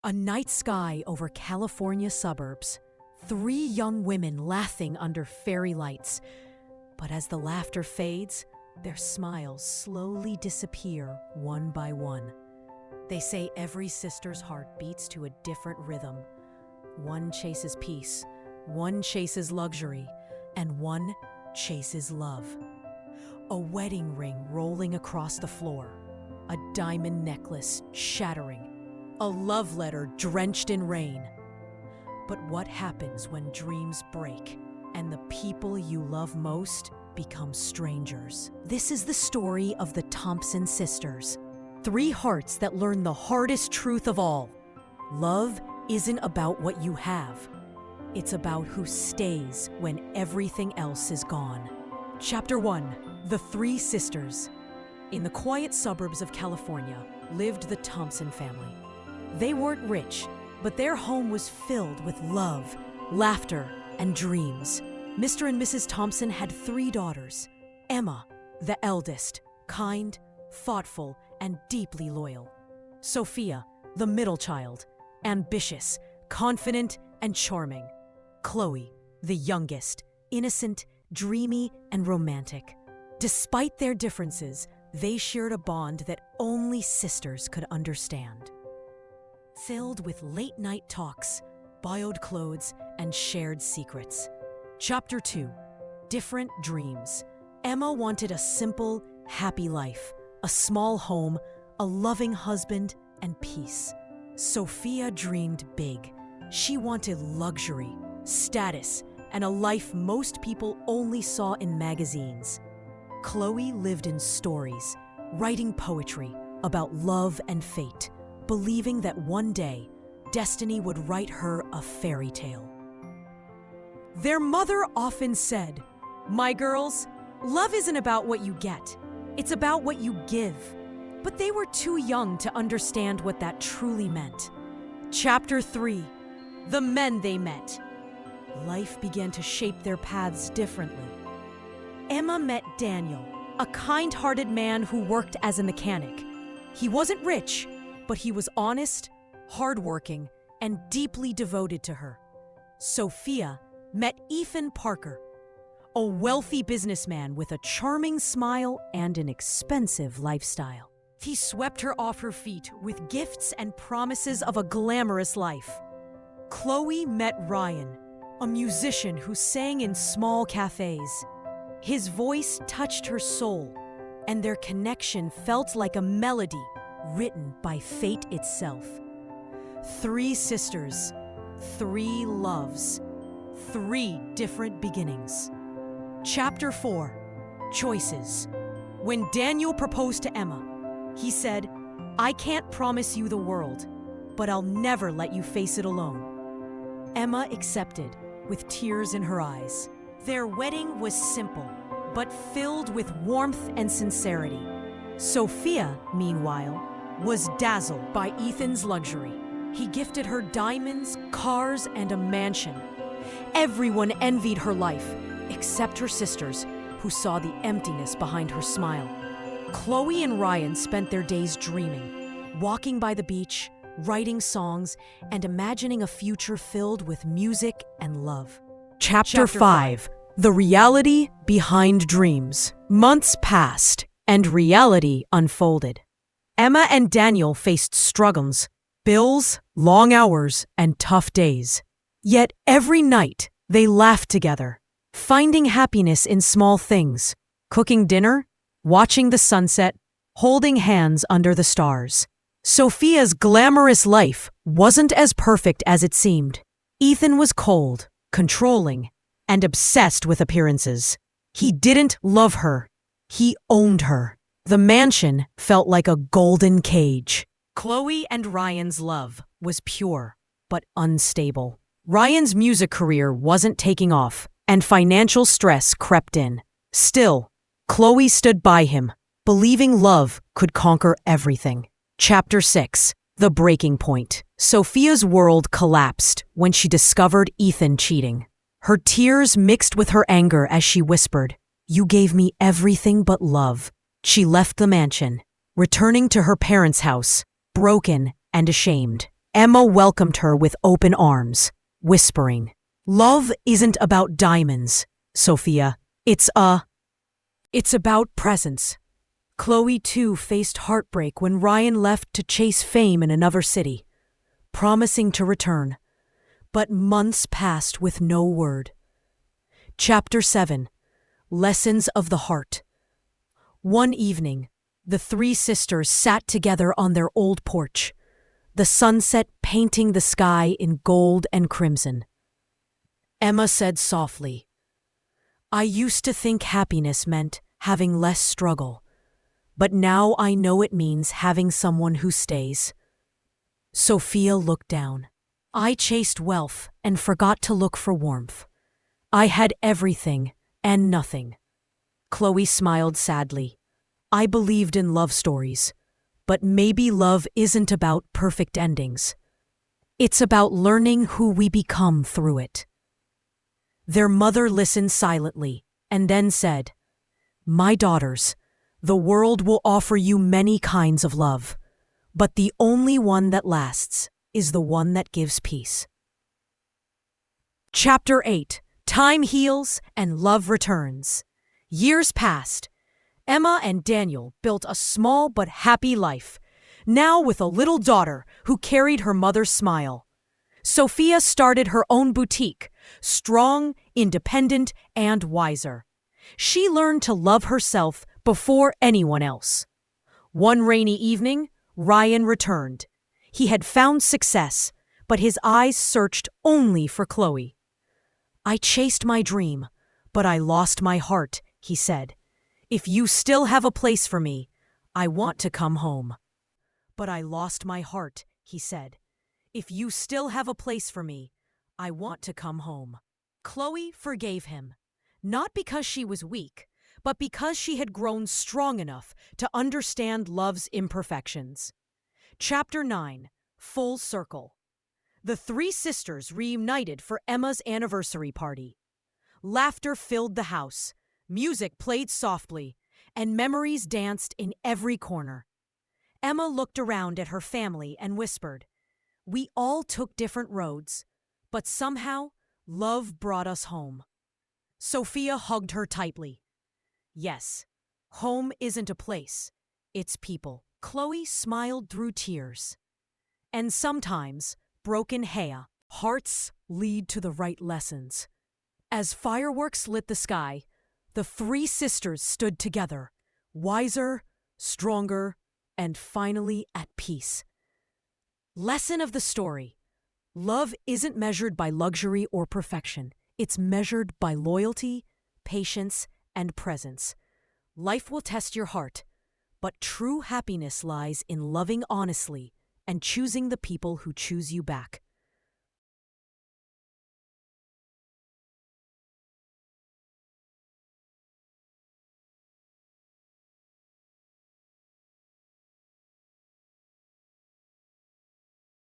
A night sky over California suburbs. 3 young women laughing under fairy lights. But as the laughter fades, their smiles slowly disappear one by one. They say every sister's heart beats to a different rhythm. One chases peace, one chases luxury, and one chases love. A wedding ring rolling across the floor, a diamond necklace shattering, a love letter drenched in rain. But what happens when dreams break and the people you love most become strangers? This is the story of the Thompson sisters. 3 hearts that learn the hardest truth of all. Love isn't about what you have. It's about who stays when everything else is gone. Chapter 1. The 3 Sisters. In the quiet suburbs of California lived the Thompson family. They weren't rich, but their home was filled with love, laughter, and dreams. Mr. and Mrs. Thompson had 3 daughters. Emma, the eldest, kind, thoughtful, and deeply loyal. Sophia, the middle child, ambitious, confident, and charming. Chloe, the youngest, innocent, dreamy, and romantic. Despite their differences, they shared a bond that only sisters could understand. Filled with late-night talks, borrowed clothes, and shared secrets. Chapter 2. Different Dreams. Emma wanted a simple, happy life, a small home, a loving husband, and peace. Sophia dreamed big. She wanted luxury, status, and a life most people only saw in magazines. Chloe lived in stories, writing poetry about love and fate, believing that one day, destiny would write her a fairy tale. Their mother often said, "My girls, love isn't about what you get, it's about what you give." But they were too young to understand what that truly meant. Chapter 3. The Men They Met. Life began to shape their paths differently. Emma met Daniel, a kind-hearted man who worked as a mechanic. He wasn't rich, but he was honest, hardworking, and deeply devoted to her. Sophia met Ethan Parker, a wealthy businessman with a charming smile and an expensive lifestyle. He swept her off her feet with gifts and promises of a glamorous life. Chloe met Ryan, a musician who sang in small cafes. His voice touched her soul, and their connection felt like a melody written by fate itself. 3 sisters, 3 loves, 3 different beginnings. Chapter 4. Choices. When Daniel proposed to Emma, he said, "I can't promise you the world, but I'll never let you face it alone." Emma accepted, with tears in her eyes. Their wedding was simple, but filled with warmth and sincerity. Sophia, meanwhile, was dazzled by Ethan's luxury. He gifted her diamonds, cars, and a mansion. Everyone envied her life, except her sisters, who saw the emptiness behind her smile. Chloe and Ryan spent their days dreaming, walking by the beach, writing songs, and imagining a future filled with music and love. Chapter 5. The Reality Behind Dreams. Months passed, and reality unfolded. Emma and Daniel faced struggles, bills, long hours, and tough days. Yet every night, they laughed together, finding happiness in small things, cooking dinner, watching the sunset, holding hands under the stars. Sophia's glamorous life wasn't as perfect as it seemed. Ethan was cold, controlling, and obsessed with appearances. He didn't love her. He owned her. The mansion felt like a golden cage. Chloe and Ryan's love was pure, but unstable. Ryan's music career wasn't taking off, and financial stress crept in. Still, Chloe stood by him, believing love could conquer everything. Chapter 6. The Breaking Point. Sophia's world collapsed when she discovered Ethan cheating. Her tears mixed with her anger as she whispered, "You gave me everything but love." She left the mansion, returning to her parents' house, broken and ashamed. Emma welcomed her with open arms, whispering, "Love isn't about diamonds, Sophia. It's about presence." Chloe too faced heartbreak when Ryan left to chase fame in another city, promising to return. But months passed with no word. Chapter 7. Lessons of the Heart. One evening, the three sisters sat together on their old porch, the sunset painting the sky in gold and crimson. Emma said softly, "I used to think happiness meant having less struggle, but now I know it means having someone who stays." Sophia looked down. "I chased wealth and forgot to look for warmth. I had everything and nothing." Chloe smiled sadly. "I believed in love stories, but maybe love isn't about perfect endings. It's about learning who we become through it." Their mother listened silently and then said, "My daughters, the world will offer you many kinds of love, but the only one that lasts is the one that gives peace." Chapter 8. Time heals and love returns. Years passed. Emma and Daniel built a small but happy life, now with a little daughter who carried her mother's smile. Sophia started her own boutique, strong, independent, and wiser. She learned to love herself before anyone else. One rainy evening, Ryan returned. He had found success, but his eyes searched only for Chloe. "I chased my dream, but I lost my heart," he said. "If you still have a place for me, I want to come home." "But I lost my heart," he said. "If you still have a place for me, I want to come home." Chloe forgave him, not because she was weak, but because she had grown strong enough to understand love's imperfections. Chapter 9. Full Circle. The three sisters reunited for Emma's anniversary party. Laughter filled the house, music played softly, and memories danced in every corner. Emma looked around at her family and whispered, "We all took different roads, but somehow love brought us home." Sophia hugged her tightly. "Yes, home isn't a place, it's people." Chloe smiled through tears. "And sometimes, broken hearts lead to the right lessons." As fireworks lit the sky, the three sisters stood together, wiser, stronger, and finally at peace. Lesson of the story: love isn't measured by luxury or perfection. It's measured by loyalty, patience, and presence. Life will test your heart, but true happiness lies in loving honestly and choosing the people who choose you back.